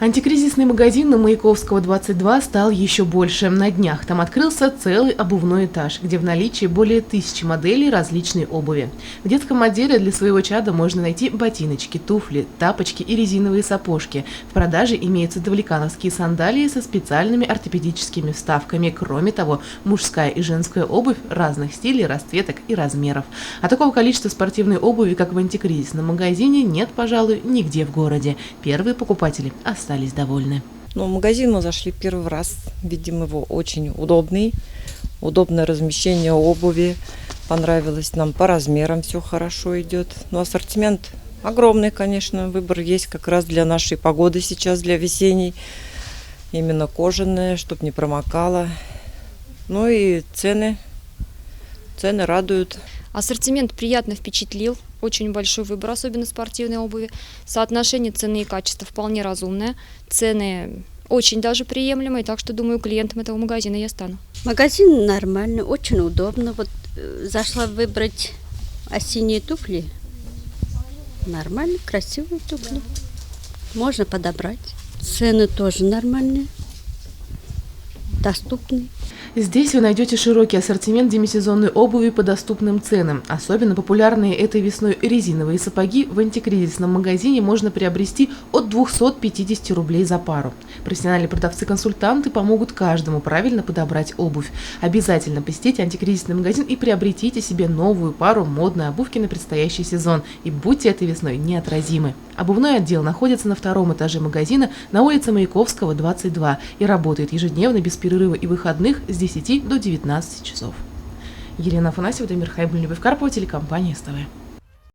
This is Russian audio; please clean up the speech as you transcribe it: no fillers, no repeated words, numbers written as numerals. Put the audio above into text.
Антикризисный магазин на Маяковского, 22 стал еще больше. На днях там открылся целый обувной этаж, где в наличии более 1000 моделей различной обуви. В детском отделе для своего чада можно найти ботиночки, туфли, тапочки и резиновые сапожки. В продаже имеются давликановские сандалии со специальными ортопедическими вставками. Кроме того, мужская и женская обувь разных стилей, расцветок и размеров. А такого количества спортивной обуви, как в антикризисном магазине, нет, пожалуй, нигде в городе. Первые покупатели остались довольны. В магазин мы зашли первый раз. Видим его очень удобный. Удобное размещение обуви. Понравилось нам по размерам, все хорошо идет. Ассортимент огромный, конечно. Выбор есть как раз для нашей погоды сейчас, для весенней. Именно кожаное, чтобы не промокало. И цены радуют. Ассортимент приятно впечатлил. Очень большой выбор, особенно спортивной обуви. Соотношение цены и качества вполне разумное. Цены очень даже приемлемые, так что, думаю, клиентом этого магазина я стану. Магазин нормальный, очень удобно. Зашла выбрать осенние туфли. Нормально, красивые туфли. Можно подобрать. Цены тоже нормальные, доступные. Здесь вы найдете широкий ассортимент демисезонной обуви по доступным ценам. Особенно популярные этой весной резиновые сапоги в антикризисном магазине можно приобрести от 250 рублей за пару. Профессиональные продавцы-консультанты помогут каждому правильно подобрать обувь. Обязательно посетите антикризисный магазин и приобретите себе новую пару модной обувки на предстоящий сезон. И будьте этой весной неотразимы. Обувной отдел находится на 2-м этаже магазина на улице Маяковского, 22 и работает ежедневно без перерыва и выходных с 10 до 19 часов. Елена Афанасьева, Дамир Хайбуль, Карпова, телекомпания СТВ.